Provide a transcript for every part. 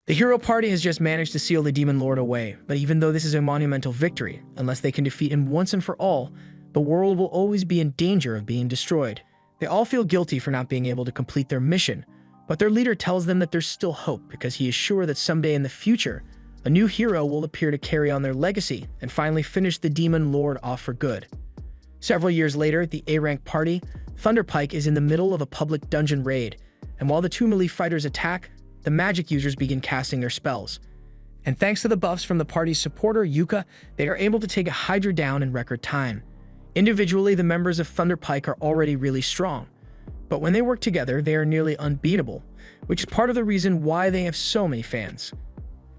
The hero party has just managed to seal the Demon Lord away, but even though this is a monumental victory, unless they can defeat him once and for all, the world will always be in danger of being destroyed. They all feel guilty for not being able to complete their mission, but their leader tells them that there's still hope because he is sure that someday in the future, a new hero will appear to carry on their legacy and finally finish the Demon Lord off for good. Several years later, the A-Rank party, Thunderpike is in the middle of a public dungeon raid, and while the two melee fighters attack, the magic users begin casting their spells. And thanks to the buffs from the party's supporter, Yuka, they are able to take a Hydra down in record time. Individually, the members of Thunderpike are already really strong, but when they work together, they are nearly unbeatable, which is part of the reason why they have so many fans.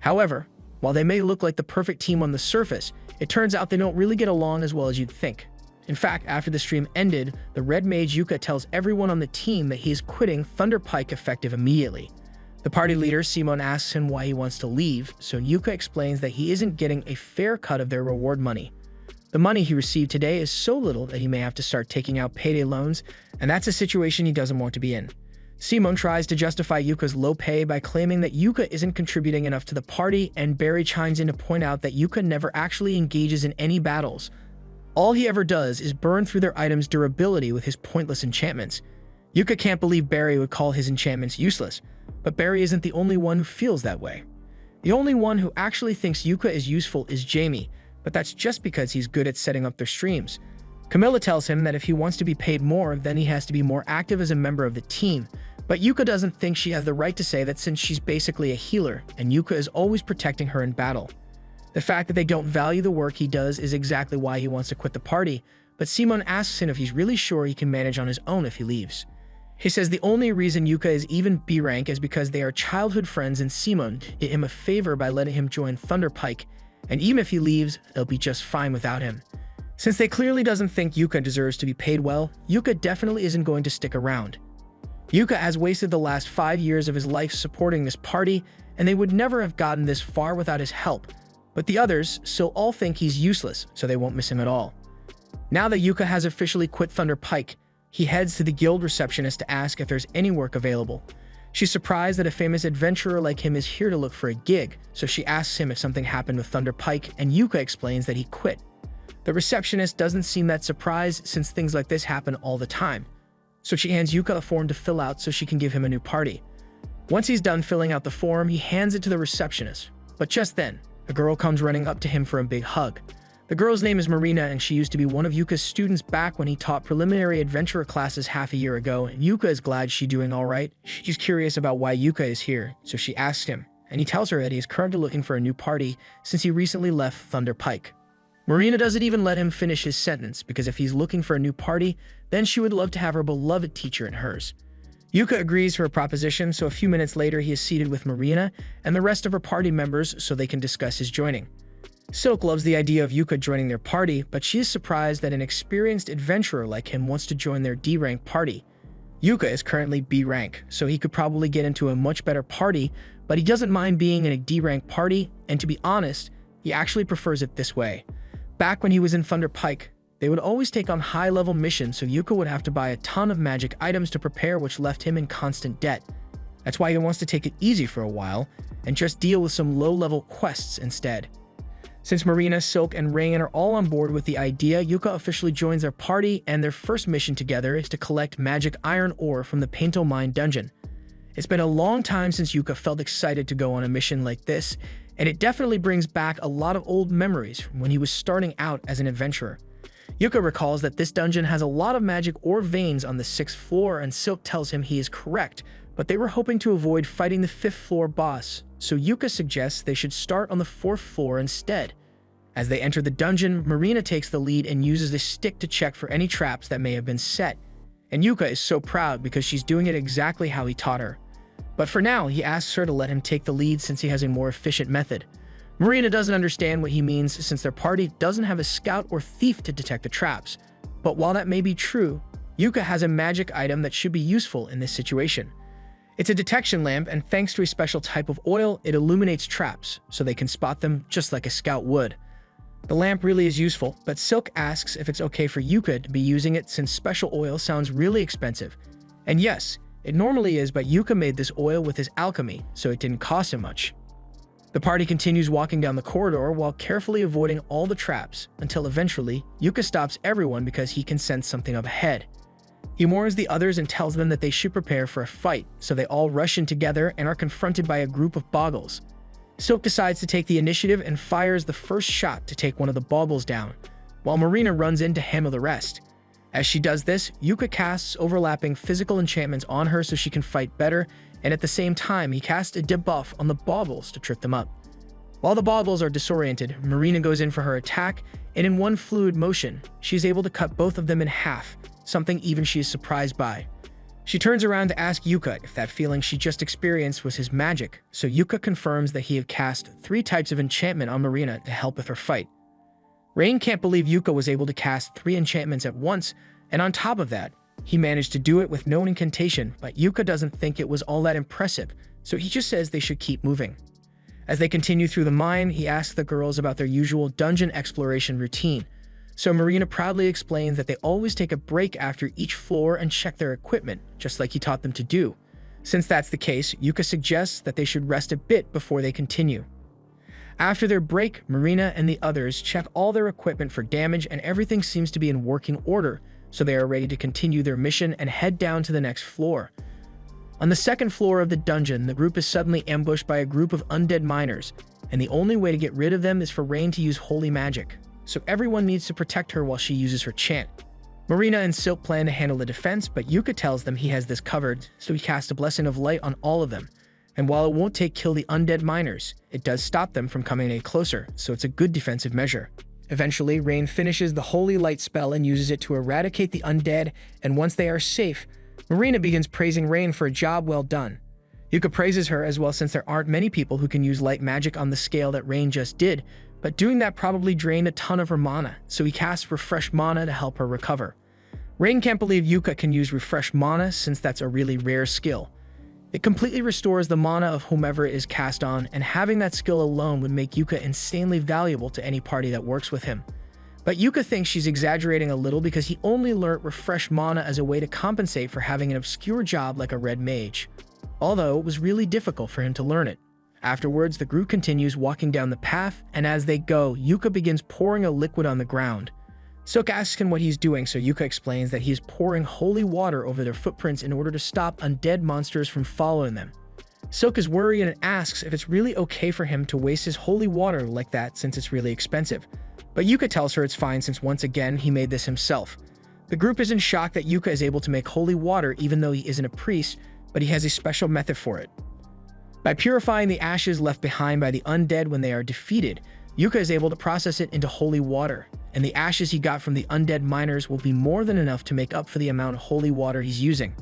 However, while they may look like the perfect team on the surface, it turns out they don't really get along as well as you'd think. In fact, after the stream ended, the Red Mage Yuka tells everyone on the team that he is quitting Thunderpike effective immediately. The party leader, Simon, asks him why he wants to leave, so Yuka explains that he isn't getting a fair cut of their reward money. The money he received today is so little that he may have to start taking out payday loans, and that's a situation he doesn't want to be in. Simon tries to justify Yuka's low pay by claiming that Yuka isn't contributing enough to the party, and Barry chimes in to point out that Yuka never actually engages in any battles. All he ever does is burn through their items' durability with his pointless enchantments. Yuka can't believe Barry would call his enchantments useless, but Barry isn't the only one who feels that way. The only one who actually thinks Yuka is useful is Jamie, but that's just because he's good at setting up their streams. Camilla tells him that if he wants to be paid more, then he has to be more active as a member of the team, but Yuka doesn't think she has the right to say that since she's basically a healer, and Yuka is always protecting her in battle. The fact that they don't value the work he does is exactly why he wants to quit the party, but Simon asks him if he's really sure he can manage on his own if he leaves. He says the only reason Yuka is even B rank is because they are childhood friends and Simon did him a favor by letting him join Thunderpike, and even if he leaves, they'll be just fine without him. Since they clearly doesn't think Yuka deserves to be paid well, Yuka definitely isn't going to stick around. Yuka has wasted the last 5 years of his life supporting this party, and they would never have gotten this far without his help, but the others still all think he's useless, so they won't miss him at all. Now that Yuka has officially quit Thunderpike, he heads to the guild receptionist to ask if there's any work available. She's surprised that a famous adventurer like him is here to look for a gig, so she asks him if something happened with Thunderpike, and Yuka explains that he quit. The receptionist doesn't seem that surprised since things like this happen all the time, so she hands Yuka a form to fill out so she can give him a new party. Once he's done filling out the form, he hands it to the receptionist, but just then, a girl comes running up to him for a big hug. The girl's name is Marina, and she used to be one of Yuka's students back when he taught preliminary adventurer classes half a year ago, and Yuka is glad she's doing alright. She's curious about why Yuka is here, so she asks him, and he tells her that he is currently looking for a new party since he recently left Thunderpike. Marina doesn't even let him finish his sentence, because if he's looking for a new party, then she would love to have her beloved teacher in hers. Yuka agrees to her proposition, so a few minutes later he is seated with Marina and the rest of her party members so they can discuss his joining. Silk loves the idea of Yuka joining their party, but she is surprised that an experienced adventurer like him wants to join their D-rank party. Yuka is currently B rank, so he could probably get into a much better party, but he doesn't mind being in a D-rank party, and to be honest, he actually prefers it this way. Back when he was in Thunderpike, they would always take on high-level missions, so Yuka would have to buy a ton of magic items to prepare, which left him in constant debt. That's why he wants to take it easy for a while and just deal with some low-level quests instead. Since Marina, Silk, and Rain are all on board with the idea, Yuka officially joins their party, and their first mission together is to collect magic iron ore from the Painto Mine dungeon. It's been a long time since Yuka felt excited to go on a mission like this, and it definitely brings back a lot of old memories from when he was starting out as an adventurer. Yuka recalls that this dungeon has a lot of magic ore veins on the 6th floor, and Silk tells him he is correct, but they were hoping to avoid fighting the 5th floor boss, so Yuka suggests they should start on the 4th floor instead. As they enter the dungeon, Marina takes the lead and uses a stick to check for any traps that may have been set, and Yuka is so proud because she's doing it exactly how he taught her. But for now, he asks her to let him take the lead since he has a more efficient method. Marina doesn't understand what he means since their party doesn't have a scout or thief to detect the traps, but while that may be true, Yuka has a magic item that should be useful in this situation. It's a detection lamp, and thanks to a special type of oil, it illuminates traps, so they can spot them just like a scout would. The lamp really is useful, but Silk asks if it's okay for Yuka to be using it since special oil sounds really expensive. And yes, It normally is, but Yuka made this oil with his alchemy, so it didn't cost him much. The party continues walking down the corridor while carefully avoiding all the traps, until eventually, Yuka stops everyone because he can sense something up ahead. He warns the others and tells them that they should prepare for a fight, so they all rush in together and are confronted by a group of boggles. Silk decides to take the initiative and fires the first shot to take one of the boggles down, while Marina runs in to handle the rest. As she does this, Yuka casts overlapping physical enchantments on her so she can fight better, and at the same time, he casts a debuff on the boggles to trip them up. While the boggles are disoriented, Marina goes in for her attack, and in one fluid motion, she is able to cut both of them in half, something even she is surprised by. She turns around to ask Yuka if that feeling she just experienced was his magic, so Yuka confirms that he had cast 3 types of enchantment on Marina to help with her fight. Rain can't believe Yuka was able to cast 3 enchantments at once, and on top of that, he managed to do it with no incantation, but Yuka doesn't think it was all that impressive, so he just says they should keep moving. As they continue through the mine, he asks the girls about their usual dungeon exploration routine, so Marina proudly explains that they always take a break after each floor and check their equipment, just like he taught them to do. Since that's the case, Yuka suggests that they should rest a bit before they continue. After their break, Marina and the others check all their equipment for damage and everything seems to be in working order, so they are ready to continue their mission and head down to the next floor. On the second floor of the dungeon, the group is suddenly ambushed by a group of undead miners, and the only way to get rid of them is for Rain to use holy magic, so everyone needs to protect her while she uses her chant. Marina and Silk plan to handle the defense, but Yuka tells them he has this covered, so he casts a blessing of light on all of them. And while it won't kill the undead miners, it does stop them from coming any closer, so it's a good defensive measure. Eventually, Rain finishes the holy light spell and uses it to eradicate the undead, and once they are safe, Marina begins praising Rain for a job well done. Yuka praises her as well since there aren't many people who can use light magic on the scale that Rain just did, but doing that probably drained a ton of her mana, so he casts Refresh Mana to help her recover. Rain can't believe Yuka can use Refresh Mana since that's a really rare skill. It completely restores the mana of whomever it is cast on, and having that skill alone would make Yuka insanely valuable to any party that works with him. But Yuka thinks she's exaggerating a little because he only learnt Refresh Mana as a way to compensate for having an obscure job like a red mage, although it was really difficult for him to learn it. Afterwards, the group continues walking down the path, and as they go, Yuka begins pouring a liquid on the ground. Silk asks him what he's doing, so Yuka explains that he is pouring holy water over their footprints in order to stop undead monsters from following them. Silk is worried and asks if it's really okay for him to waste his holy water like that since it's really expensive. But Yuka tells her it's fine since once again he made this himself. The group is in shock that Yuka is able to make holy water even though he isn't a priest, but he has a special method for it. By purifying the ashes left behind by the undead when they are defeated, Yuka is able to process it into holy water, and the ashes he got from the undead miners will be more than enough to make up for the amount of holy water he's using.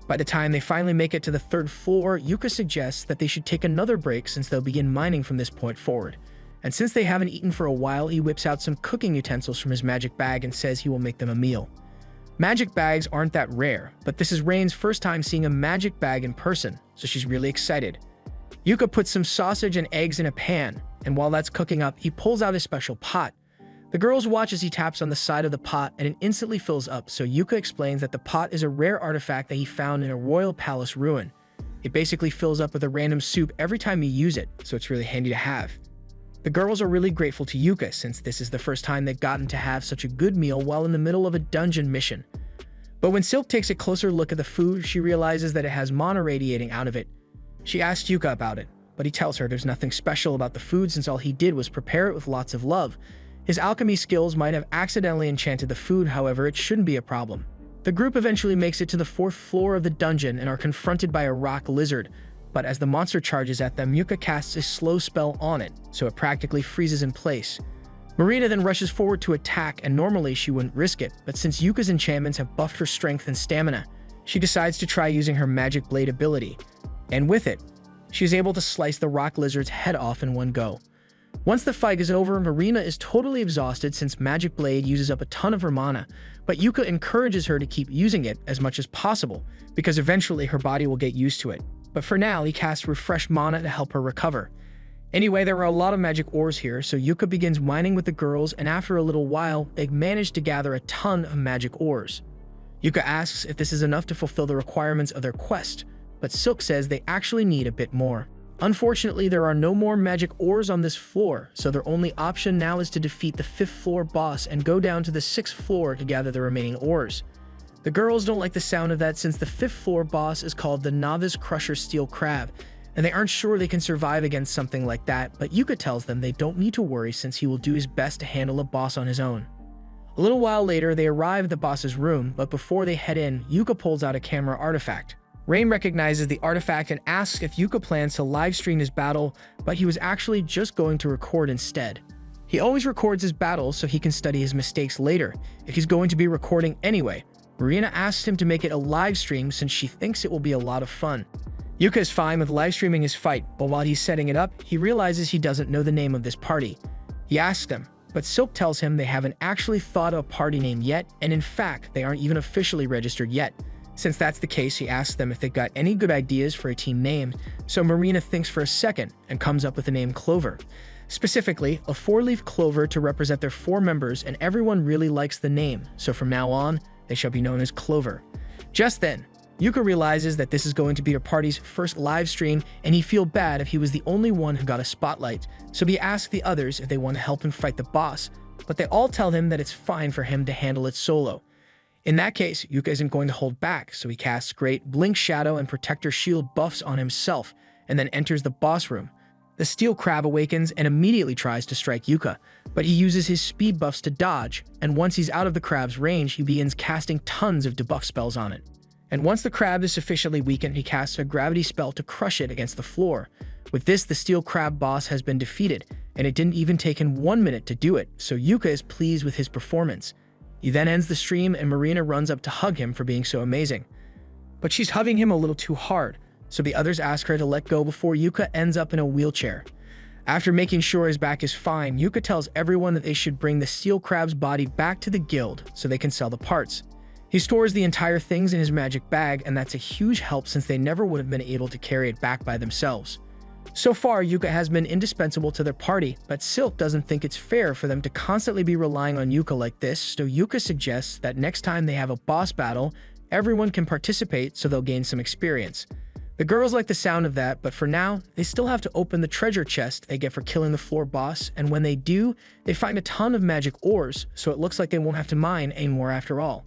By the time they finally make it to the 3rd floor, Yuka suggests that they should take another break since they'll begin mining from this point forward. And since they haven't eaten for a while, he whips out some cooking utensils from his magic bag and says he will make them a meal. Magic bags aren't that rare, but this is Rain's first time seeing a magic bag in person, so she's really excited. Yuka puts some sausage and eggs in a pan, and while that's cooking up, he pulls out a special pot. The girls watch as he taps on the side of the pot and it instantly fills up, so Yuka explains that the pot is a rare artifact that he found in a royal palace ruin. It basically fills up with a random soup every time you use it, so it's really handy to have. The girls are really grateful to Yuka since this is the first time they've gotten to have such a good meal while in the middle of a dungeon mission. But when Silk takes a closer look at the food, she realizes that it has mana radiating out of it. She asks Yuka about it, but he tells her there's nothing special about the food since all he did was prepare it with lots of love. His alchemy skills might have accidentally enchanted the food, however, it shouldn't be a problem. The group eventually makes it to the 4th floor of the dungeon and are confronted by a rock lizard, but as the monster charges at them, Yuka casts a slow spell on it, so it practically freezes in place. Marina then rushes forward to attack, and normally she wouldn't risk it, but since Yuka's enchantments have buffed her strength and stamina, she decides to try using her magic blade ability, and with it, she is able to slice the rock lizard's head off in one go. Once the fight is over, Marina is totally exhausted since Magic Blade uses up a ton of her mana, but Yuka encourages her to keep using it as much as possible, because eventually her body will get used to it. But for now, he casts Refresh Mana to help her recover. Anyway, there are a lot of magic ores here, so Yuka begins mining with the girls, and after a little while, they manage to gather a ton of magic ores. Yuka asks if this is enough to fulfill the requirements of their quest, but Silk says they actually need a bit more. Unfortunately, there are no more magic ores on this floor, so their only option now is to defeat the 5th floor boss and go down to the 6th floor to gather the remaining ores. The girls don't like the sound of that since the 5th floor boss is called the Novice Crusher Steel Crab, and they aren't sure they can survive against something like that, but Yuka tells them they don't need to worry since he will do his best to handle a boss on his own. A little while later, they arrive at the boss's room, but before they head in, Yuka pulls out a camera artifact. Rain recognizes the artifact and asks if Yuka plans to livestream his battle, but he was actually just going to record instead. He always records his battles so he can study his mistakes later, if he's going to be recording anyway. Marina asks him to make it a live stream since she thinks it will be a lot of fun. Yuka is fine with live streaming his fight, but while he's setting it up, he realizes he doesn't know the name of this party. He asks them, but Silk tells him they haven't actually thought of a party name yet, and in fact, they aren't even officially registered yet. Since that's the case, he asks them if they've got any good ideas for a team name, so Marina thinks for a second and comes up with the name Clover. Specifically, a 4-leaf clover to represent their 4 members, and everyone really likes the name, so from now on, they shall be known as Clover. Just then, Yuka realizes that this is going to be her party's first live stream, and he feels bad if he was the only one who got a spotlight, so he asks the others if they want to help him fight the boss, but they all tell him that it's fine for him to handle it solo. In that case, Yuka isn't going to hold back, so he casts great Blink Shadow and Protector Shield buffs on himself, and then enters the boss room. The Steel Crab awakens and immediately tries to strike Yuka, but he uses his speed buffs to dodge, and once he's out of the crab's range, he begins casting tons of debuff spells on it. And once the crab is sufficiently weakened, he casts a gravity spell to crush it against the floor. With this, the Steel Crab boss has been defeated, and it didn't even take him 1 minute to do it, so Yuka is pleased with his performance. He then ends the stream and Marina runs up to hug him for being so amazing. But she's hugging him a little too hard, so the others ask her to let go before Yuka ends up in a wheelchair. After making sure his back is fine, Yuka tells everyone that they should bring the Steel Crab's body back to the guild so they can sell the parts. He stores the entire things in his magic bag, and that's a huge help since they never would have been able to carry it back by themselves. So far, Yuka has been indispensable to their party, but Silk doesn't think it's fair for them to constantly be relying on Yuka like this, so Yuka suggests that next time they have a boss battle, everyone can participate so they'll gain some experience. The girls like the sound of that, but for now, they still have to open the treasure chest they get for killing the floor boss, and when they do, they find a ton of magic ores, so it looks like they won't have to mine anymore after all.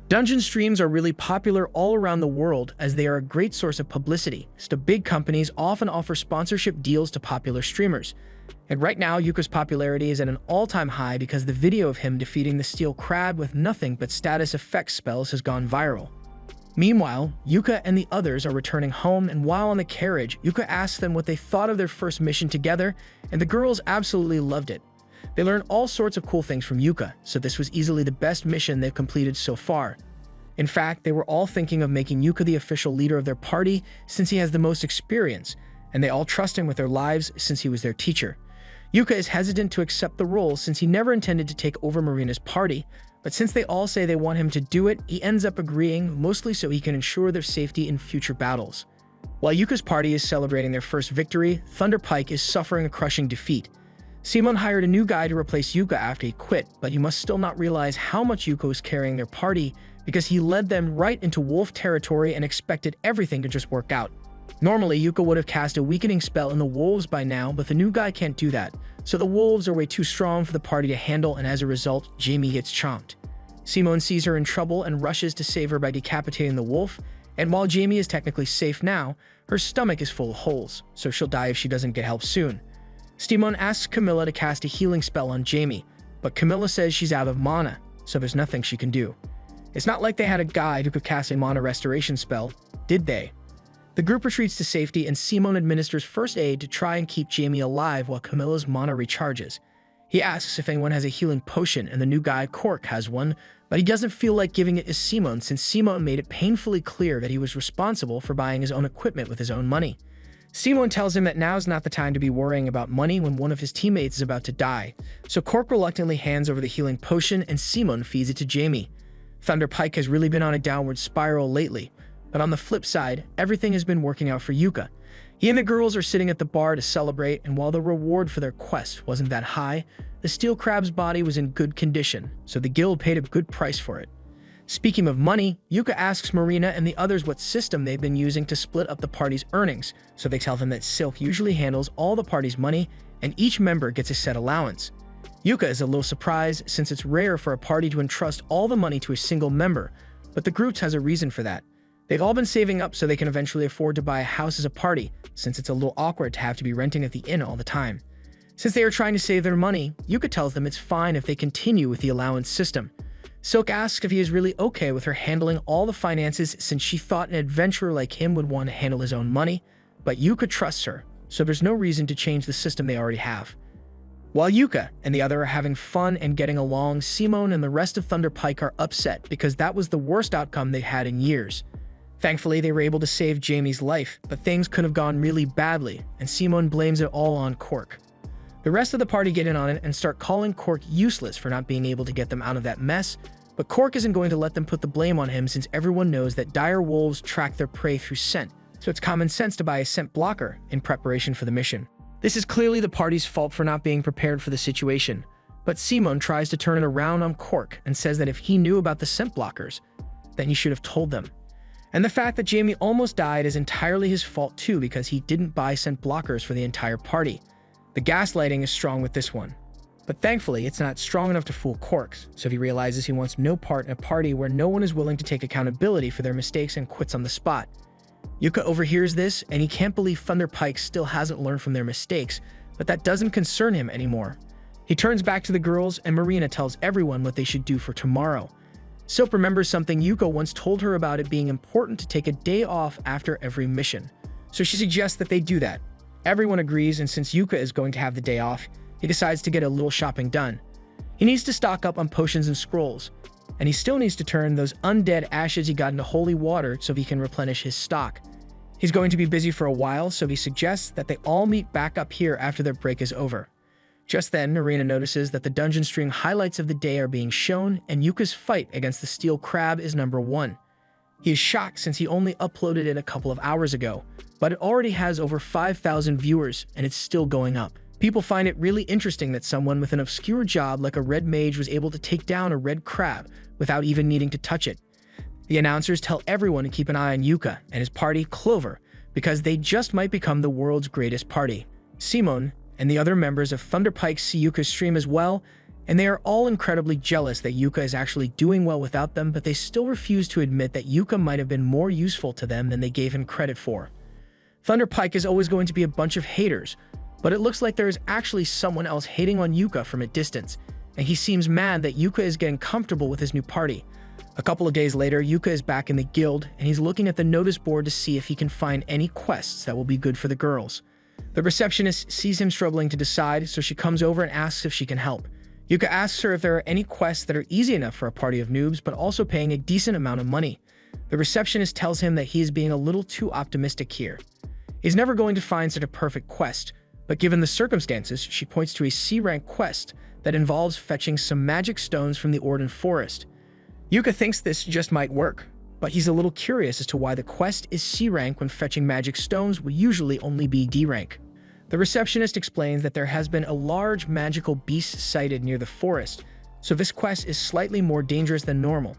Dungeon streams are really popular all around the world as they are a great source of publicity, so big companies often offer sponsorship deals to popular streamers. And right now, Yuka's popularity is at an all-time high because the video of him defeating the Steel Crab with nothing but status effect spells has gone viral. Meanwhile, Yuka and the others are returning home, and while on the carriage, Yuka asks them what they thought of their first mission together, and the girls absolutely loved it. They learned all sorts of cool things from Yuka, so this was easily the best mission they've completed so far. In fact, they were all thinking of making Yuka the official leader of their party since he has the most experience, and they all trust him with their lives since he was their teacher. Yuka is hesitant to accept the role since he never intended to take over Marina's party, but since they all say they want him to do it, he ends up agreeing, mostly so he can ensure their safety in future battles. While Yuka's party is celebrating their first victory, Thunder Pike is suffering a crushing defeat. Simon hired a new guy to replace Yuka after he quit, but you must still not realize how much Yuka was carrying their party because he led them right into wolf territory and expected everything to just work out. Normally, Yuka would have cast a weakening spell in the wolves by now, but the new guy can't do that, so the wolves are way too strong for the party to handle, and as a result, Jamie gets chomped. Simon sees her in trouble and rushes to save her by decapitating the wolf, and while Jamie is technically safe now, her stomach is full of holes, so she'll die if she doesn't get help soon. Simon asks Camilla to cast a healing spell on Jamie, but Camilla says she's out of mana, so there's nothing she can do. It's not like they had a guide who could cast a mana restoration spell, did they? The group retreats to safety and Simon administers first aid to try and keep Jamie alive while Camilla's mana recharges. He asks if anyone has a healing potion and the new guy, Cork, has one, but he doesn't feel like giving it to Simon since Simon made it painfully clear that he was responsible for buying his own equipment with his own money. Simon tells him that now's not the time to be worrying about money when one of his teammates is about to die, so Cork reluctantly hands over the healing potion and Simon feeds it to Jamie. Thunder Pike has really been on a downward spiral lately, but on the flip side, everything has been working out for Yuka. He and the girls are sitting at the bar to celebrate, and while the reward for their quest wasn't that high, the Steel Crab's body was in good condition, so the guild paid a good price for it. Speaking of money, Yuka asks Marina and the others what system they've been using to split up the party's earnings, so they tell them that Silk usually handles all the party's money and each member gets a set allowance. Yuka is a little surprised since it's rare for a party to entrust all the money to a single member, but the group has a reason for that. They've all been saving up so they can eventually afford to buy a house as a party, since it's a little awkward to have to be renting at the inn all the time. Since they are trying to save their money, Yuka tells them it's fine if they continue with the allowance system. Silk asks if he is really okay with her handling all the finances since she thought an adventurer like him would want to handle his own money, but Yuka trusts her, so there's no reason to change the system they already have. While Yuka and the other are having fun and getting along, Simone and the rest of Thunder Pike are upset because that was the worst outcome they had in years. Thankfully, they were able to save Jamie's life, but things could have gone really badly, and Simone blames it all on Cork. The rest of the party get in on it and start calling Cork useless for not being able to get them out of that mess, but Cork isn't going to let them put the blame on him since everyone knows that dire wolves track their prey through scent, so it's common sense to buy a scent blocker in preparation for the mission. This is clearly the party's fault for not being prepared for the situation, but Simone tries to turn it around on Cork and says that if he knew about the scent blockers, then he should have told them. And the fact that Jamie almost died is entirely his fault too because he didn't buy scent blockers for the entire party. The gaslighting is strong with this one. But thankfully, it's not strong enough to fool Corks, so he realizes he wants no part in a party where no one is willing to take accountability for their mistakes and quits on the spot. Yuka overhears this, and he can't believe Thunder Pike still hasn't learned from their mistakes, but that doesn't concern him anymore. He turns back to the girls, and Marina tells everyone what they should do for tomorrow. Silk remembers something Yuka once told her about it being important to take a day off after every mission, so she suggests that they do that. Everyone agrees, and since Yuka is going to have the day off, he decides to get a little shopping done. He needs to stock up on potions and scrolls, and he still needs to turn those undead ashes he got into holy water so he can replenish his stock. He's going to be busy for a while, so he suggests that they all meet back up here after their break is over. Just then, Marina notices that the dungeon stream highlights of the day are being shown, and Yuka's fight against the steel crab is number 1. He is shocked since he only uploaded it a couple of hours ago, but it already has over 5,000 viewers, and it's still going up. People find it really interesting that someone with an obscure job like a red mage was able to take down a red crab without even needing to touch it. The announcers tell everyone to keep an eye on Yuka and his party, Clover, because they just might become the world's greatest party. Simone and the other members of Thunder Pike see Yuka's stream as well, and they are all incredibly jealous that Yuka is actually doing well without them, but they still refuse to admit that Yuka might have been more useful to them than they gave him credit for. Thunder Pike is always going to be a bunch of haters, but it looks like there is actually someone else hating on Yuka from a distance, and he seems mad that Yuka is getting comfortable with his new party. A couple of days later, Yuka is back in the guild, and he's looking at the notice board to see if he can find any quests that will be good for the girls. The receptionist sees him struggling to decide, so she comes over and asks if she can help. Yuka asks her if there are any quests that are easy enough for a party of noobs, but also paying a decent amount of money. The receptionist tells him that he is being a little too optimistic here. He's never going to find such a perfect quest, but given the circumstances, she points to a C-rank quest that involves fetching some magic stones from the Orden Forest. Yuka thinks this just might work, but he's a little curious as to why the quest is C-rank when fetching magic stones will usually only be D-rank. The receptionist explains that there has been a large magical beast sighted near the forest, so this quest is slightly more dangerous than normal.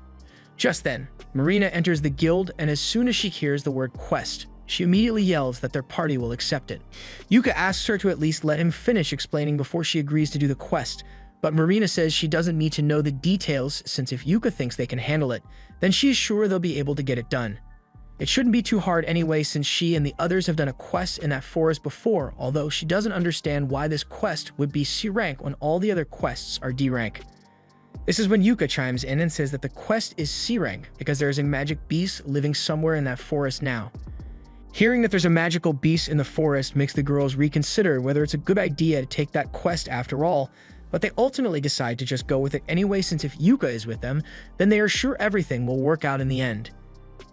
Just then, Marina enters the guild, and as soon as she hears the word quest, she immediately yells that their party will accept it. Yuka asks her to at least let him finish explaining before she agrees to do the quest, but Marina says she doesn't need to know the details since if Yuka thinks they can handle it, then she is sure they'll be able to get it done. It shouldn't be too hard anyway since she and the others have done a quest in that forest before, although she doesn't understand why this quest would be C-rank when all the other quests are D-rank. This is when Yuka chimes in and says that the quest is C-rank because there is a magic beast living somewhere in that forest now. Hearing that there's a magical beast in the forest makes the girls reconsider whether it's a good idea to take that quest after all, but they ultimately decide to just go with it anyway since if Yuka is with them, then they are sure everything will work out in the end.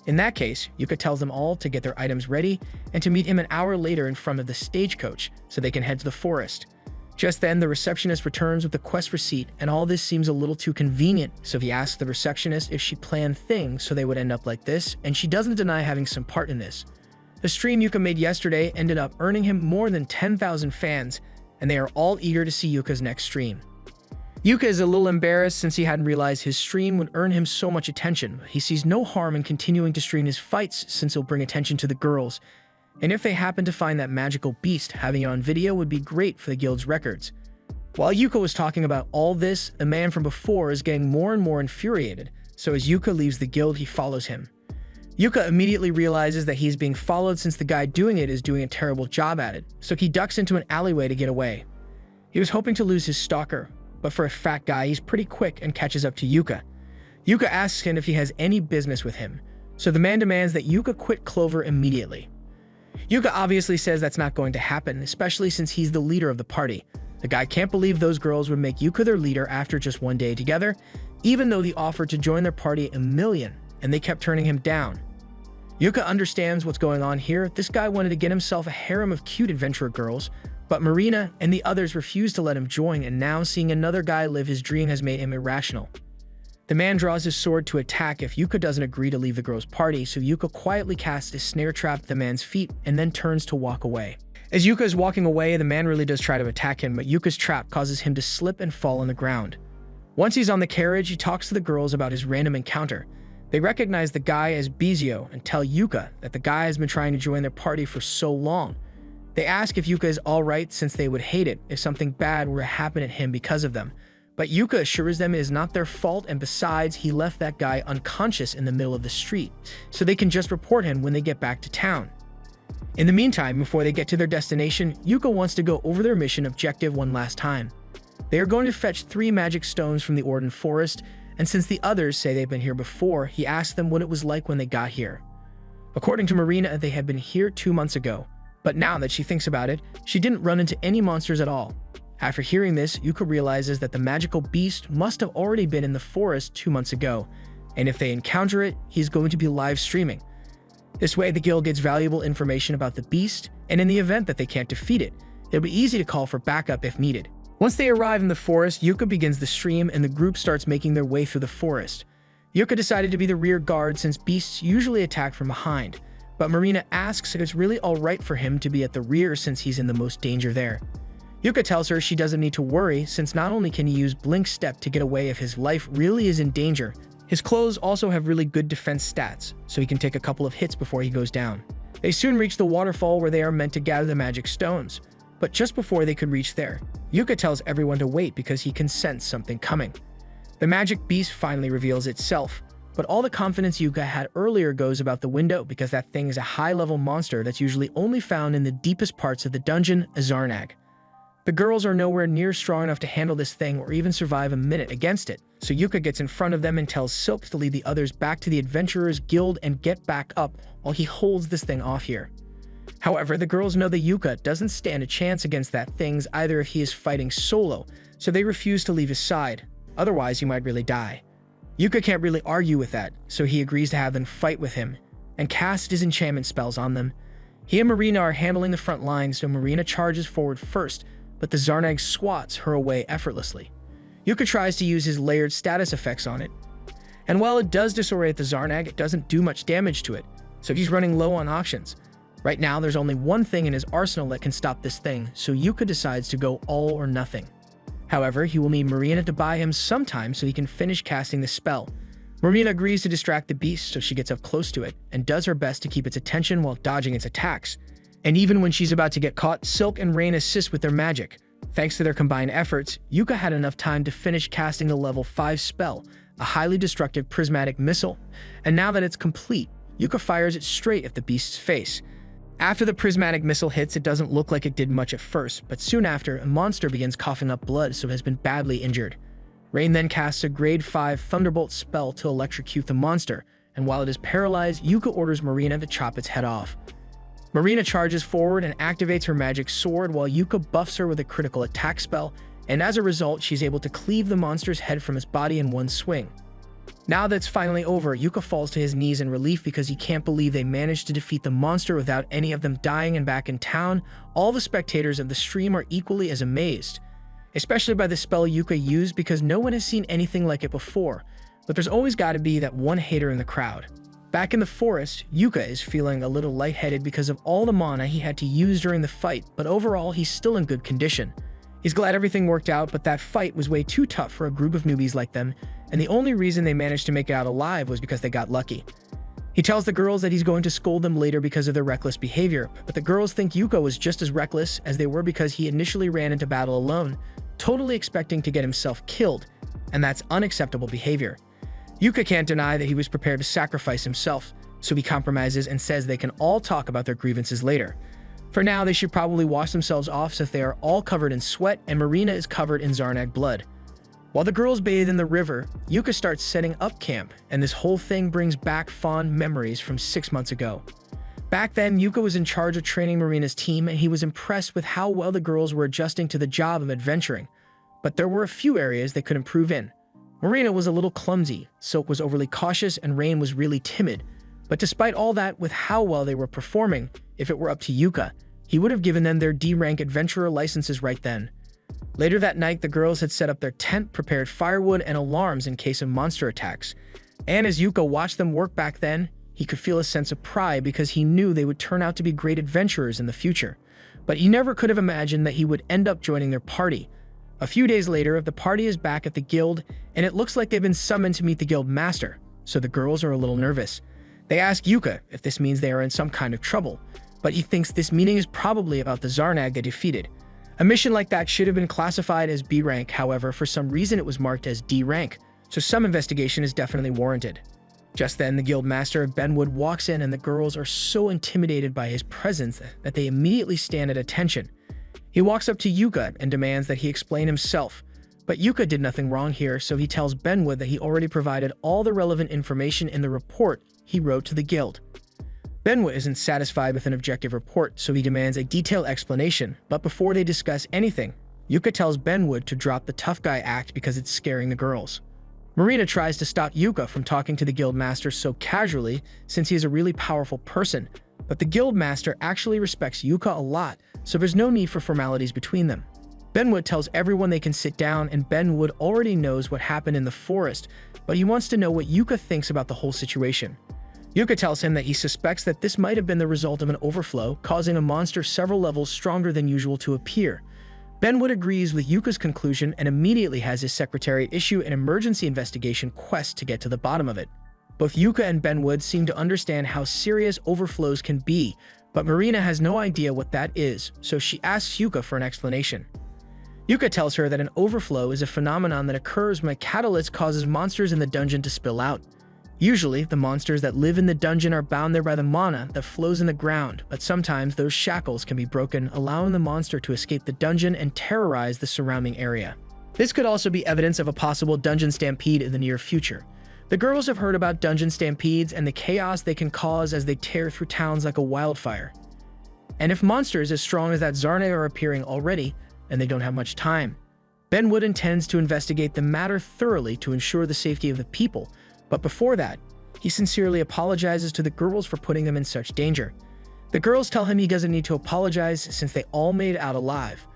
In that case, Yuka tells them all to get their items ready and to meet him an hour later in front of the stagecoach so they can head to the forest. Just then, the receptionist returns with the quest receipt, and all this seems a little too convenient, so he asks the receptionist if she planned things so they would end up like this, and she doesn't deny having some part in this. The stream Yuka made yesterday ended up earning him more than 10,000 fans, and they are all eager to see Yuka's next stream. Yuka is a little embarrassed since he hadn't realized his stream would earn him so much attention. He sees no harm in continuing to stream his fights since it'll bring attention to the girls. And if they happen to find that magical beast, having it on video would be great for the guild's records. While Yuka was talking about all this, the man from before is getting more and more infuriated, so as Yuka leaves the guild, he follows him. Yuka immediately realizes that he's being followed since the guy doing it is doing a terrible job at it, so he ducks into an alleyway to get away. He was hoping to lose his stalker, but for a fat guy, he's pretty quick and catches up to Yuka. Yuka asks him if he has any business with him, so the man demands that Yuka quit Clover immediately. Yuka obviously says that's not going to happen, especially since he's the leader of the party. The guy can't believe those girls would make Yuka their leader after just one day together, even though they offered to join their party $1 million, and they kept turning him down. Yuka understands what's going on here. This guy wanted to get himself a harem of cute adventurer girls, but Marina and the others refused to let him join, and now seeing another guy live his dream has made him irrational. The man draws his sword to attack if Yuka doesn't agree to leave the girls' party, so Yuka quietly casts a snare trap at the man's feet and then turns to walk away. As Yuka is walking away, the man really does try to attack him, but Yuka's trap causes him to slip and fall on the ground. Once he's on the carriage, he talks to the girls about his random encounter. They recognize the guy as Bizio and tell Yuka that the guy has been trying to join their party for so long. They ask if Yuka is alright since they would hate it if something bad were to happen to him because of them. But Yuka assures them it is not their fault, and besides, he left that guy unconscious in the middle of the street, so they can just report him when they get back to town. In the meantime, before they get to their destination, Yuka wants to go over their mission objective one last time. They are going to fetch 3 magic stones from the Orden Forest, and since the others say they've been here before, he asks them what it was like when they got here. According to Marina, they had been here 2 months ago, but now that she thinks about it, she didn't run into any monsters at all. After hearing this, Yuka realizes that the magical beast must have already been in the forest 2 months ago, and if they encounter it, he's going to be live streaming. This way, the guild gets valuable information about the beast, and in the event that they can't defeat it, it'll be easy to call for backup if needed. Once they arrive in the forest, Yuka begins the stream and the group starts making their way through the forest. Yuka decided to be the rear guard since beasts usually attack from behind, but Marina asks if it's really alright for him to be at the rear since he's in the most danger there. Yuka tells her she doesn't need to worry since not only can he use Blink Step to get away if his life really is in danger, his clothes also have really good defense stats, so he can take a couple of hits before he goes down. They soon reach the waterfall where they are meant to gather the magic stones, but just before they could reach there, Yuka tells everyone to wait because he can sense something coming. The magic beast finally reveals itself, but all the confidence Yuka had earlier goes about the window because that thing is a high-level monster that's usually only found in the deepest parts of the dungeon, Azarnag. The girls are nowhere near strong enough to handle this thing or even survive a minute against it, so Yuka gets in front of them and tells Silk to lead the others back to the Adventurers Guild and get back up while he holds this thing off here. However, the girls know that Yuka doesn't stand a chance against that thing either if he is fighting solo, so they refuse to leave his side, otherwise he might really die. Yuka can't really argue with that, so he agrees to have them fight with him, and cast his enchantment spells on them. He and Marina are handling the front line, so Marina charges forward first, but the Zarnag swats her away effortlessly. Yuka tries to use his layered status effects on it, and while it does disorient the Zarnag, it doesn't do much damage to it, so he's running low on options. Right now, there's only one thing in his arsenal that can stop this thing, so Yuka decides to go all or nothing. However, he will need Marina to buy him some time so he can finish casting the spell. Marina agrees to distract the beast so she gets up close to it, and does her best to keep its attention while dodging its attacks. And even when she's about to get caught, Silk and Rain assist with their magic. Thanks to their combined efforts, Yuka had enough time to finish casting the level 5 spell, a highly destructive prismatic missile, and now that it's complete, Yuka fires it straight at the beast's face. After the prismatic missile hits, it doesn't look like it did much at first, but soon after, a monster begins coughing up blood so it has been badly injured. Rain then casts a grade 5 Thunderbolt spell to electrocute the monster, and while it is paralyzed, Yuka orders Marina to chop its head off. Marina charges forward and activates her magic sword while Yuka buffs her with a critical attack spell, and as a result, she's able to cleave the monster's head from its body in one swing. Now that it's finally over, Yuka falls to his knees in relief because he can't believe they managed to defeat the monster without any of them dying, and back in town, all the spectators of the stream are equally as amazed, especially by the spell Yuka used because no one has seen anything like it before, but there's always got to be that one hater in the crowd. Back in the forest, Yuka is feeling a little lightheaded because of all the mana he had to use during the fight, but overall he's still in good condition. He's glad everything worked out, but that fight was way too tough for a group of newbies like them, and the only reason they managed to make it out alive was because they got lucky. He tells the girls that he's going to scold them later because of their reckless behavior, but the girls think Yuka was just as reckless as they were because he initially ran into battle alone, totally expecting to get himself killed, and that's unacceptable behavior. Yuka can't deny that he was prepared to sacrifice himself, so he compromises and says they can all talk about their grievances later. For now, they should probably wash themselves off since they are all covered in sweat and Marina is covered in Zarnag blood. While the girls bathe in the river, Yuka starts setting up camp, and this whole thing brings back fond memories from 6 months ago. Back then, Yuka was in charge of training Marina's team, and he was impressed with how well the girls were adjusting to the job of adventuring. But there were a few areas they could improve in. Marina was a little clumsy, Silk was overly cautious, and Rain was really timid. But despite all that, with how well they were performing, if it were up to Yuka, he would have given them their D-rank adventurer licenses right then. Later that night, the girls had set up their tent, prepared firewood and alarms in case of monster attacks. And as Yuka watched them work back then, he could feel a sense of pride because he knew they would turn out to be great adventurers in the future. But he never could have imagined that he would end up joining their party. A few days later, the party is back at the guild, and it looks like they've been summoned to meet the guild master, so the girls are a little nervous. They ask Yuka if this means they are in some kind of trouble, but he thinks this meeting is probably about the Zarnag they defeated. A mission like that should have been classified as B rank, however, for some reason it was marked as D rank, so some investigation is definitely warranted. Just then, the guild master of Benwood walks in and the girls are so intimidated by his presence that they immediately stand at attention. He walks up to Yuka and demands that he explain himself, but Yuka did nothing wrong here, so he tells Benwood that he already provided all the relevant information in the report he wrote to the guild. Benwood isn't satisfied with an objective report, so he demands a detailed explanation, but before they discuss anything, Yuka tells Benwood to drop the tough guy act because it's scaring the girls. Marina tries to stop Yuka from talking to the guild master so casually since he is a really powerful person, but the guild master actually respects Yuka a lot, so there's no need for formalities between them. Benwood tells everyone they can sit down, and Benwood already knows what happened in the forest, but he wants to know what Yuka thinks about the whole situation. Yuka tells him that he suspects that this might have been the result of an overflow, causing a monster several levels stronger than usual to appear. Benwood agrees with Yuka's conclusion and immediately has his secretary issue an emergency investigation quest to get to the bottom of it. Both Yuka and Benwood seem to understand how serious overflows can be, but Marina has no idea what that is, so she asks Yuka for an explanation. Yuka tells her that an overflow is a phenomenon that occurs when a catalyst causes monsters in the dungeon to spill out. Usually, the monsters that live in the dungeon are bound there by the mana that flows in the ground, but sometimes those shackles can be broken, allowing the monster to escape the dungeon and terrorize the surrounding area. This could also be evidence of a possible dungeon stampede in the near future. The girls have heard about dungeon stampedes and the chaos they can cause as they tear through towns like a wildfire. And if monsters as strong as that Zarnag are appearing already, and they don't have much time, Benwood intends to investigate the matter thoroughly to ensure the safety of the people. But before that, he sincerely apologizes to the girls for putting them in such danger. The girls tell him he doesn't need to apologize since they all made it out alive,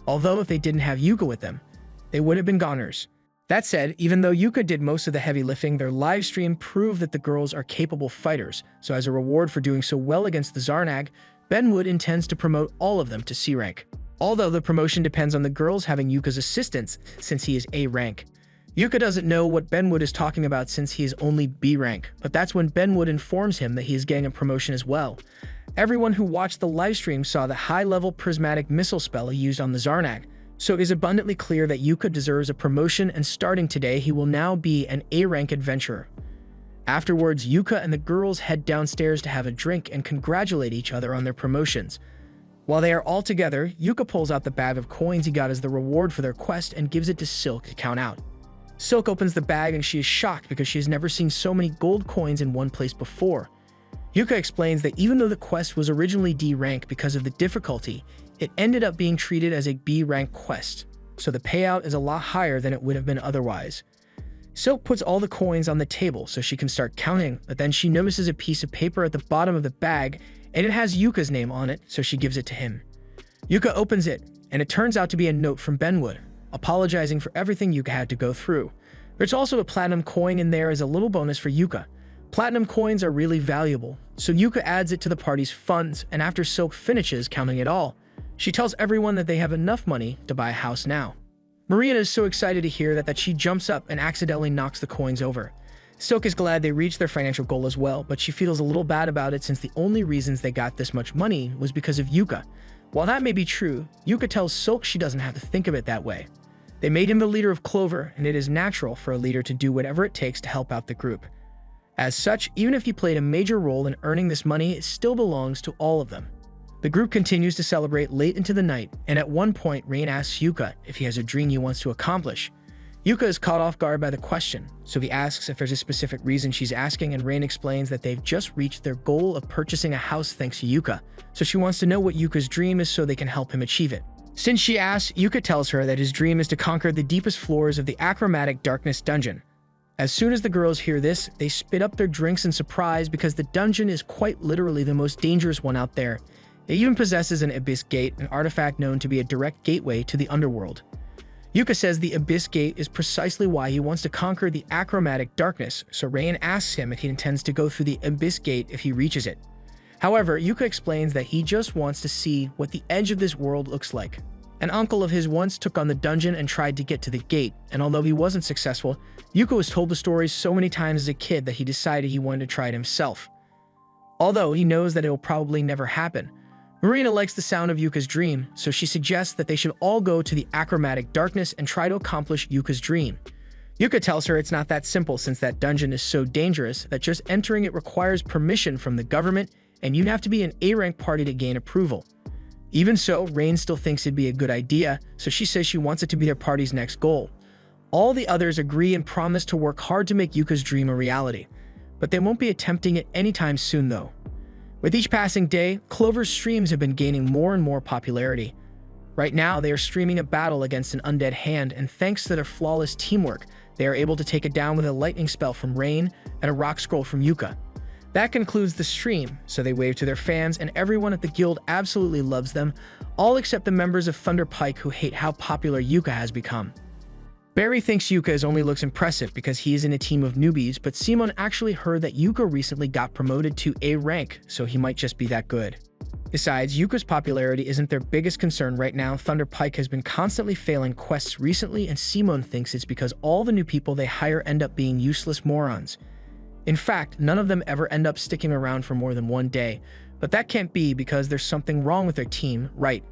although if they didn't have Yuka with them, they would have been goners. That said, even though Yuka did most of the heavy lifting, their live stream proved that the girls are capable fighters, so as a reward for doing so well against the Zarnag, Benwood intends to promote all of them to C rank. Although the promotion depends on the girls having Yuka's assistance since he is A rank. Yuka doesn't know what Benwood is talking about since he is only B rank, but that's when Benwood informs him that he is getting a promotion as well. Everyone who watched the livestream saw the high-level prismatic missile spell he used on the Zarnag, so it is abundantly clear that Yuka deserves a promotion, and starting today he will now be an A rank adventurer. Afterwards, Yuka and the girls head downstairs to have a drink and congratulate each other on their promotions. While they are all together, Yuka pulls out the bag of coins he got as the reward for their quest and gives it to Silk to count out. Silk opens the bag and she is shocked because she has never seen so many gold coins in one place before. Yuka explains that even though the quest was originally D rank because of the difficulty, it ended up being treated as a B rank quest, so the payout is a lot higher than it would have been otherwise. Silk puts all the coins on the table so she can start counting, but then she notices a piece of paper at the bottom of the bag and it has Yuka's name on it, so she gives it to him. Yuka opens it, and it turns out to be a note from Benwood, apologizing for everything Yuka had to go through. There's also a platinum coin in there as a little bonus for Yuka. Platinum coins are really valuable, so Yuka adds it to the party's funds, and after Silk finishes counting it all, She tells everyone that they have enough money to buy a house now. Marina is so excited to hear that she jumps up and accidentally knocks the coins over. Silk is glad they reached their financial goal as well, but she feels a little bad about it since the only reasons they got this much money was because of Yuka. While that may be true, Yuka tells Silk she doesn't have to think of it that way. They made him the leader of Clover, and it is natural for a leader to do whatever it takes to help out the group. As such, even if he played a major role in earning this money, it still belongs to all of them. The group continues to celebrate late into the night, and at one point, Rain asks Yuka if he has a dream he wants to accomplish. Yuka is caught off guard by the question, so he asks if there's a specific reason she's asking, and Rain explains that they've just reached their goal of purchasing a house thanks to Yuka, so she wants to know what Yuka's dream is so they can help him achieve it. Since she asks, Yuka tells her that his dream is to conquer the deepest floors of the Achromatic Darkness dungeon. As soon as the girls hear this, they spit up their drinks in surprise because the dungeon is quite literally the most dangerous one out there. It even possesses an Abyss Gate, an artifact known to be a direct gateway to the underworld. Yuka says the Abyss Gate is precisely why he wants to conquer the Achromatic Darkness, so Rain asks him if he intends to go through the Abyss Gate if he reaches it. However, Yuka explains that he just wants to see what the edge of this world looks like. An uncle of his once took on the dungeon and tried to get to the gate, and although he wasn't successful, Yuka was told the story so many times as a kid that he decided he wanted to try it himself. Although he knows that it will probably never happen, Marina likes the sound of Yuka's dream, so she suggests that they should all go to the Achromatic Darkness and try to accomplish Yuka's dream. Yuka tells her it's not that simple since that dungeon is so dangerous that just entering it requires permission from the government, and you'd have to be an A-rank party to gain approval. Even so, Rain still thinks it'd be a good idea, so she says she wants it to be their party's next goal. All the others agree and promise to work hard to make Yuka's dream a reality, but they won't be attempting it anytime soon though. With each passing day, Clover's streams have been gaining more and more popularity. Right now, they are streaming a battle against an undead hand, and thanks to their flawless teamwork, they are able to take it down with a lightning spell from Rain and a rock scroll from Yuka. That concludes the stream, so they wave to their fans, and everyone at the guild absolutely loves them, all except the members of Thunder Pike who hate how popular Yuka has become. Barry thinks Yuka only looks impressive because he is in a team of newbies, but Simon actually heard that Yuka recently got promoted to A rank, so he might just be that good. Besides, Yuka's popularity isn't their biggest concern right now. Thunder Pike has been constantly failing quests recently, and Simon thinks it's because all the new people they hire end up being useless morons. In fact, none of them ever end up sticking around for more than one day, but that can't be because there's something wrong with their team, right?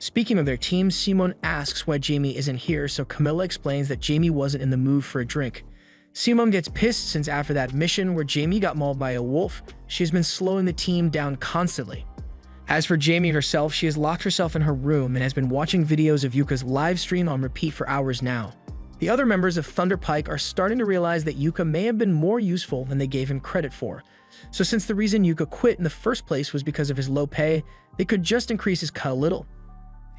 Speaking of their team, Simon asks why Jamie isn't here, so Camilla explains that Jamie wasn't in the mood for a drink. Simon gets pissed since after that mission where Jamie got mauled by a wolf, she has been slowing the team down constantly. As for Jamie herself, she has locked herself in her room and has been watching videos of Yuka's live stream on repeat for hours now. The other members of Thunder Pike are starting to realize that Yuka may have been more useful than they gave him credit for. So since the reason Yuka quit in the first place was because of his low pay, they could just increase his cut a little.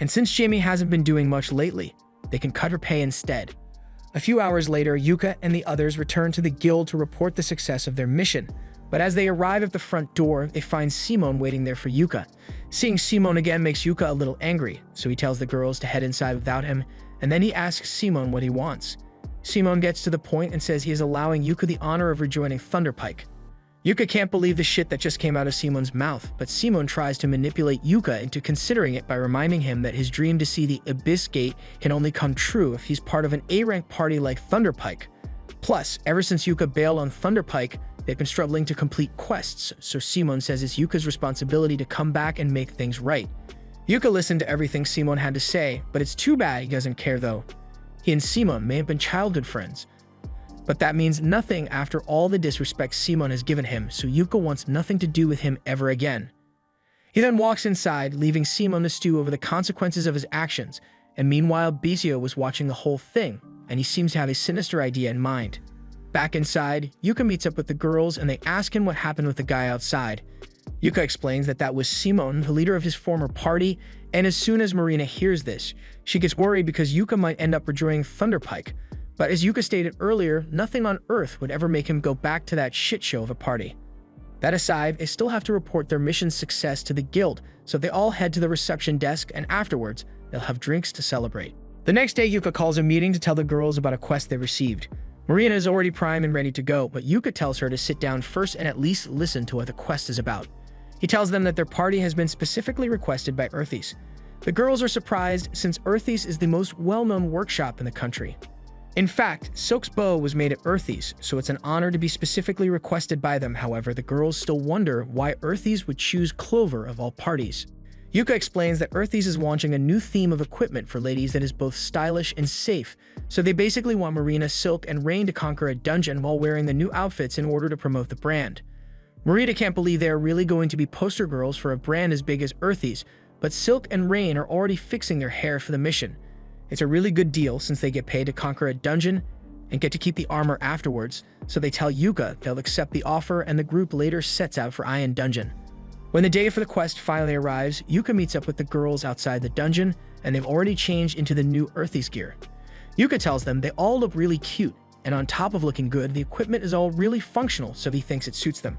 And since Jamie hasn't been doing much lately, they can cut her pay instead. A few hours later, Yuka and the others return to the guild to report the success of their mission. But as they arrive at the front door, they find Simon waiting there for Yuka. Seeing Simon again makes Yuka a little angry, so he tells the girls to head inside without him, and then he asks Simon what he wants. Simon gets to the point and says he is allowing Yuka the honor of rejoining Thunder Pike. Yuka can't believe the shit that just came out of Simon's mouth, but Simon tries to manipulate Yuka into considering it by reminding him that his dream to see the Abyss Gate can only come true if he's part of an A-rank party like Thunder Pike. Plus, ever since Yuka bailed on Thunder Pike, they've been struggling to complete quests, so Simon says it's Yuka's responsibility to come back and make things right. Yuka listened to everything Simon had to say, but it's too bad he doesn't care though. He and Simon may have been childhood friends. But that means nothing after all the disrespect Simon has given him, so Yuka wants nothing to do with him ever again. He then walks inside, leaving Simon to stew over the consequences of his actions, and meanwhile Bisio was watching the whole thing, and he seems to have a sinister idea in mind. Back inside, Yuka meets up with the girls and they ask him what happened with the guy outside. Yuka explains that that was Simon, the leader of his former party, and as soon as Marina hears this, she gets worried because Yuka might end up rejoining Thunder Pike. But as Yuka stated earlier, nothing on Earth would ever make him go back to that shit show of a party. That aside, they still have to report their mission's success to the guild, so they all head to the reception desk and afterwards, they'll have drinks to celebrate. The next day, Yuka calls a meeting to tell the girls about a quest they received. Marina is already primed and ready to go, but Yuka tells her to sit down first and at least listen to what the quest is about. He tells them that their party has been specifically requested by Earthies. The girls are surprised since Earthy's is the most well-known workshop in the country. In fact, Silk's bow was made at Earthy's, so it's an honor to be specifically requested by them. However, the girls still wonder why Earthy's would choose Clover of all parties. Yuka explains that Earthy's is launching a new theme of equipment for ladies that is both stylish and safe, so they basically want Marina, Silk, and Rain to conquer a dungeon while wearing the new outfits in order to promote the brand. Marina can't believe they are really going to be poster girls for a brand as big as Earthy's, but Silk and Rain are already fixing their hair for the mission. It's a really good deal since they get paid to conquer a dungeon and get to keep the armor afterwards, so they tell Yuka they'll accept the offer and the group later sets out for Iron Dungeon. When the day for the quest finally arrives, Yuka meets up with the girls outside the dungeon and they've already changed into the new Earthy's gear. Yuka tells them they all look really cute, and on top of looking good, the equipment is all really functional, so he thinks it suits them.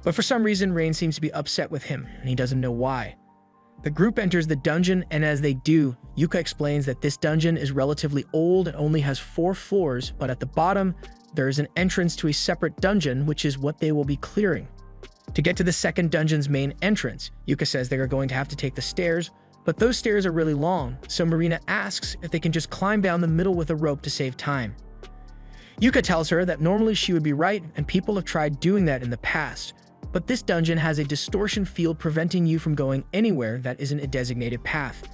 But for some reason, Rain seems to be upset with him, and he doesn't know why. The group enters the dungeon, and as they do, Yuka explains that this dungeon is relatively old and only has 4 floors, but at the bottom, there is an entrance to a separate dungeon, which is what they will be clearing. To get to the second dungeon's main entrance, Yuka says they are going to have to take the stairs, but those stairs are really long, so Marina asks if they can just climb down the middle with a rope to save time. Yuka tells her that normally she would be right, and people have tried doing that in the past, but this dungeon has a distortion field preventing you from going anywhere that isn't a designated path.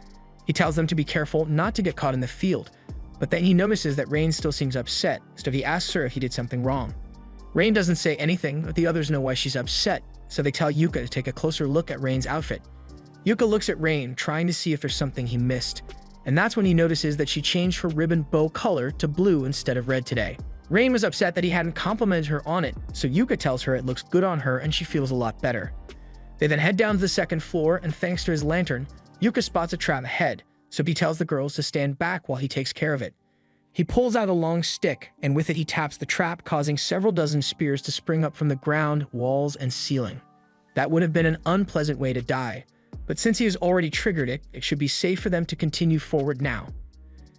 He tells them to be careful not to get caught in the field, but then he notices that Rain still seems upset, so he asks her if he did something wrong. Rain doesn't say anything, but the others know why she's upset, so they tell Yuka to take a closer look at Rain's outfit. Yuka looks at Rain, trying to see if there's something he missed, and that's when he notices that she changed her ribbon bow color to blue instead of red today. Rain was upset that he hadn't complimented her on it, so Yuka tells her it looks good on her and she feels a lot better. They then head down to the second floor, and thanks to his lantern, Yuka spots a trap ahead, so he tells the girls to stand back while he takes care of it. He pulls out a long stick, and with it he taps the trap, causing several dozen spears to spring up from the ground, walls, and ceiling. That would have been an unpleasant way to die, but since he has already triggered it, it should be safe for them to continue forward now.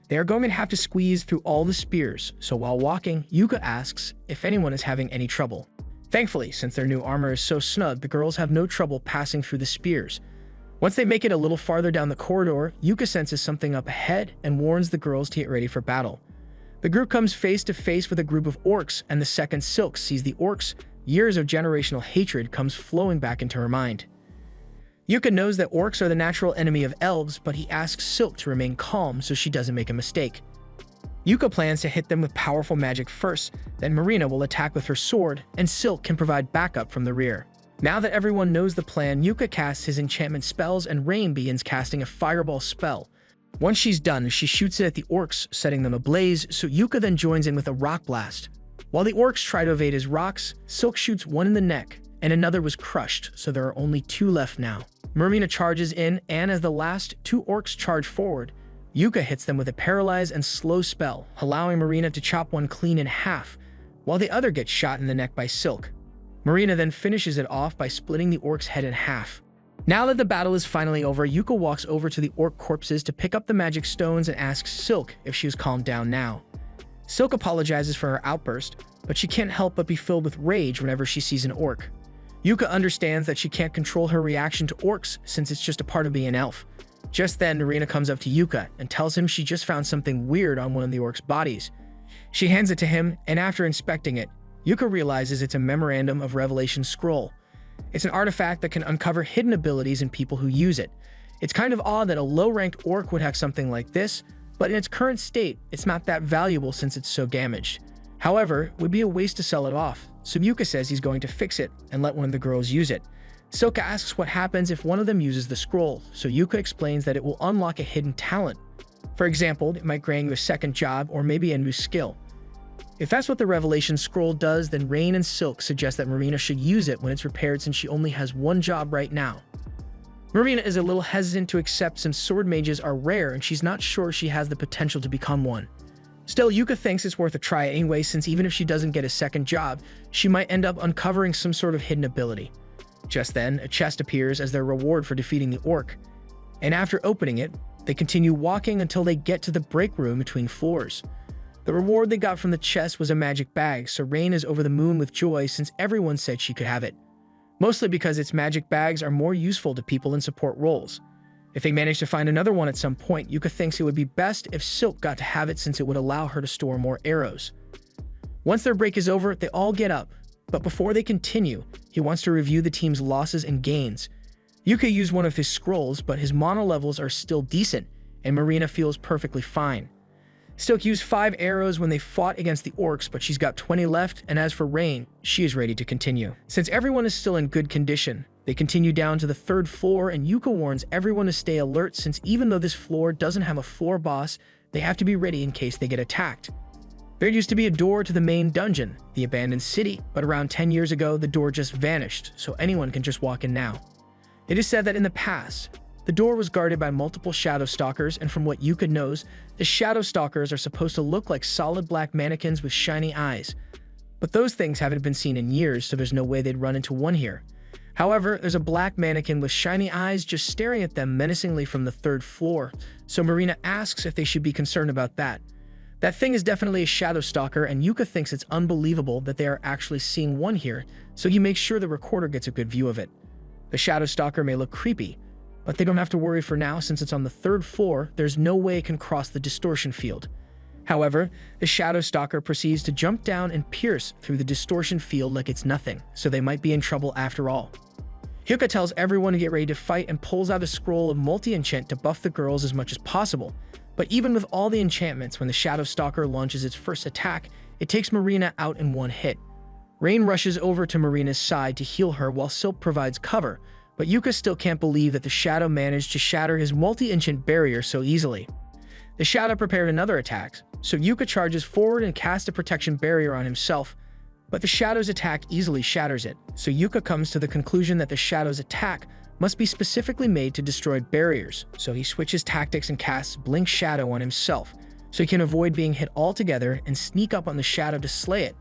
They are going to have to squeeze through all the spears, so while walking, Yuka asks if anyone is having any trouble. Thankfully, since their new armor is so snug, the girls have no trouble passing through the spears. Once they make it a little farther down the corridor, Yuka senses something up ahead and warns the girls to get ready for battle. The group comes face to face with a group of orcs, and the second Silk sees the orcs, years of generational hatred comes flowing back into her mind. Yuka knows that orcs are the natural enemy of elves, but he asks Silk to remain calm so she doesn't make a mistake. Yuka plans to hit them with powerful magic first, then Marina will attack with her sword, and Silk can provide backup from the rear. Now that everyone knows the plan, Yuka casts his enchantment spells and Rain begins casting a fireball spell. Once she's done, she shoots it at the orcs, setting them ablaze, so Yuka then joins in with a rock blast. While the orcs try to evade his rocks, Silk shoots one in the neck, and another was crushed, so there are only 2 left now. Marina charges in, and as the last 2 orcs charge forward, Yuka hits them with a paralyze and slow spell, allowing Marina to chop one clean in half, while the other gets shot in the neck by Silk. Marina then finishes it off by splitting the orc's head in half. Now that the battle is finally over, Yuka walks over to the orc corpses to pick up the magic stones and asks Silk if she was calmed down now. Silk apologizes for her outburst, but she can't help but be filled with rage whenever she sees an orc. Yuka understands that she can't control her reaction to orcs since it's just a part of being an elf. Just then, Marina comes up to Yuka and tells him she just found something weird on one of the orcs' bodies. She hands it to him, and after inspecting it, Yuka realizes it's a Memorandum of Revelation scroll. It's an artifact that can uncover hidden abilities in people who use it. It's kind of odd that a low-ranked orc would have something like this, but in its current state, it's not that valuable since it's so damaged. However, it would be a waste to sell it off, so Yuka says he's going to fix it and let one of the girls use it. Silk asks what happens if one of them uses the scroll, so Yuka explains that it will unlock a hidden talent. For example, it might grant you a second job or maybe a new skill. If that's what the Revelation scroll does, then Rain and Silk suggest that Marina should use it when it's repaired since she only has 1 job right now. Marina is a little hesitant to accept since sword mages are rare and she's not sure she has the potential to become one. Still, Yuka thinks it's worth a try anyway since even if she doesn't get a second job, she might end up uncovering some sort of hidden ability. Just then, a chest appears as their reward for defeating the orc, and after opening it, they continue walking until they get to the break room between floors. The reward they got from the chest was a magic bag, so Rain is over the moon with joy since everyone said she could have it. Mostly because its magic bags are more useful to people in support roles. If they manage to find another one at some point, Yuka thinks it would be best if Silk got to have it since it would allow her to store more arrows. Once their break is over, they all get up, but before they continue, he wants to review the team's losses and gains. Yuka used one of his scrolls, but his mana levels are still decent, and Marina feels perfectly fine. Silk used 5 arrows when they fought against the orcs, but she's got 20 left, and as for Rain, she is ready to continue. Since everyone is still in good condition, they continue down to the 3rd floor, and Yuka warns everyone to stay alert since even though this floor doesn't have a floor boss, they have to be ready in case they get attacked. There used to be a door to the main dungeon, the abandoned city, but around 10 years ago, the door just vanished, so anyone can just walk in now. It is said that in the past, the door was guarded by multiple Shadow Stalkers, and from what Yuka knows, the Shadow Stalkers are supposed to look like solid black mannequins with shiny eyes. But those things haven't been seen in years, so there's no way they'd run into one here. However, there's a black mannequin with shiny eyes just staring at them menacingly from the 3rd floor, so Marina asks if they should be concerned about that. That thing is definitely a Shadow Stalker, and Yuka thinks it's unbelievable that they are actually seeing one here, so he makes sure the recorder gets a good view of it. The Shadow Stalker may look creepy, but they don't have to worry for now since it's on the 3rd floor, there's no way it can cross the distortion field. However, the Shadow Stalker proceeds to jump down and pierce through the distortion field like it's nothing, so they might be in trouble after all. Yuka tells everyone to get ready to fight and pulls out a scroll of multi-enchant to buff the girls as much as possible. But even with all the enchantments, when the Shadow Stalker launches its first attack, it takes Marina out in one hit. Rain rushes over to Marina's side to heal her while Silk provides cover, but Yuka still can't believe that the Shadow managed to shatter his multi-enchant barrier so easily. The Shadow prepared another attack, so Yuka charges forward and casts a protection barrier on himself, but the Shadow's attack easily shatters it, so Yuka comes to the conclusion that the Shadow's attack must be specifically made to destroy barriers, so he switches tactics and casts Blink Shadow on himself, so he can avoid being hit altogether and sneak up on the Shadow to slay it.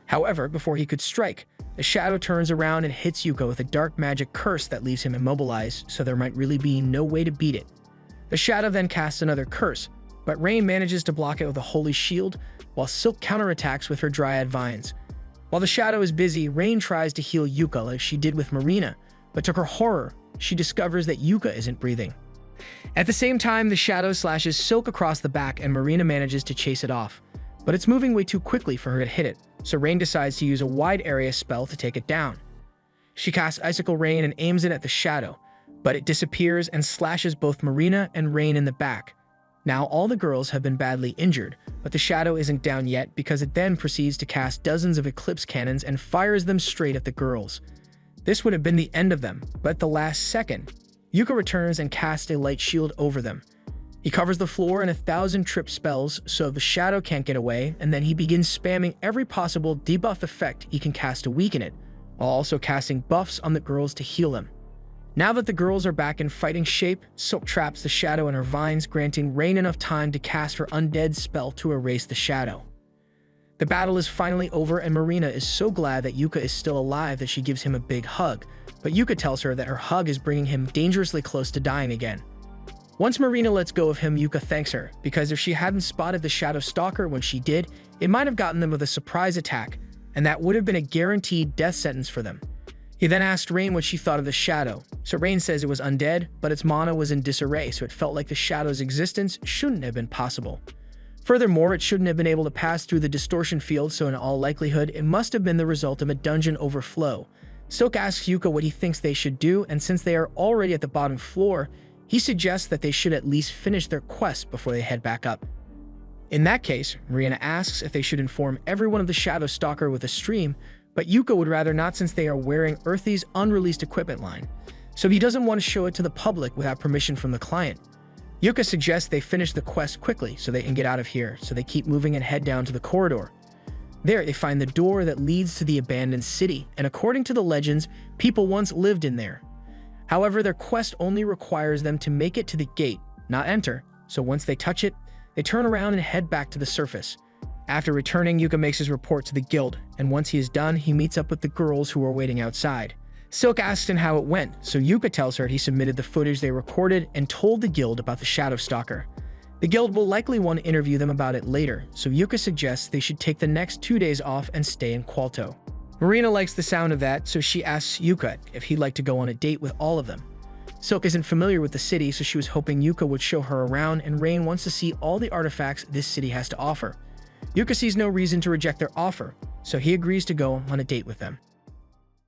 However, before he could strike, the Shadow turns around and hits Yuka with a dark magic curse that leaves him immobilized, so there might really be no way to beat it. The Shadow then casts another curse, but Rain manages to block it with a Holy Shield, while Silk counterattacks with her Dryad Vines. While the Shadow is busy, Rain tries to heal Yuka like she did with Marina, but to her horror, she discovers that Yuka isn't breathing. At the same time, the Shadow slashes Silk across the back and Marina manages to chase it off, but it's moving way too quickly for her to hit it, so Rain decides to use a wide area spell to take it down. She casts Icicle Rain and aims it at the Shadow, but it disappears and slashes both Marina and Rain in the back. Now all the girls have been badly injured, but the Shadow isn't down yet because it then proceeds to cast dozens of Eclipse Cannons and fires them straight at the girls. This would have been the end of them, but at the last second, Yuka returns and casts a light shield over them. He covers the floor in 1,000 trip spells so the Shadow can't get away, and then he begins spamming every possible debuff effect he can cast to weaken it, while also casting buffs on the girls to heal them. Now that the girls are back in fighting shape, Silk traps the Shadow in her vines, granting Rain enough time to cast her Undead spell to erase the Shadow. The battle is finally over and Marina is so glad that Yuka is still alive that she gives him a big hug, but Yuka tells her that her hug is bringing him dangerously close to dying again. Once Marina lets go of him, Yuka thanks her, because if she hadn't spotted the Shadow Stalker when she did, it might have gotten them with a surprise attack, and that would have been a guaranteed death sentence for them. He then asked Rain what she thought of the Shadow, so Rain says it was undead, but its mana was in disarray, so it felt like the Shadow's existence shouldn't have been possible. Furthermore, it shouldn't have been able to pass through the distortion field, so in all likelihood, it must have been the result of a dungeon overflow. Silk asks Yuka what he thinks they should do, and since they are already at the bottom floor, he suggests that they should at least finish their quest before they head back up. In that case, Marina asks if they should inform everyone of the Shadow Stalker with a stream, but Yuka would rather not since they are wearing Earthy's unreleased equipment line, so he doesn't want to show it to the public without permission from the client. Yuka suggests they finish the quest quickly so they can get out of here, so they keep moving and head down to the corridor. There, they find the door that leads to the abandoned city, and according to the legends, people once lived in there. However, their quest only requires them to make it to the gate, not enter, so once they touch it, they turn around and head back to the surface. After returning, Yuka makes his report to the guild, and once he is done, he meets up with the girls who are waiting outside. Silk asks him how it went, so Yuka tells her he submitted the footage they recorded and told the guild about the Shadow Stalker. The guild will likely want to interview them about it later, so Yuka suggests they should take the next 2 days off and stay in Qualto. Marina likes the sound of that, so she asks Yuka if he'd like to go on a date with all of them. Silk isn't familiar with the city, so she was hoping Yuka would show her around, and Rain wants to see all the artifacts this city has to offer. Yuka sees no reason to reject their offer, so he agrees to go on a date with them.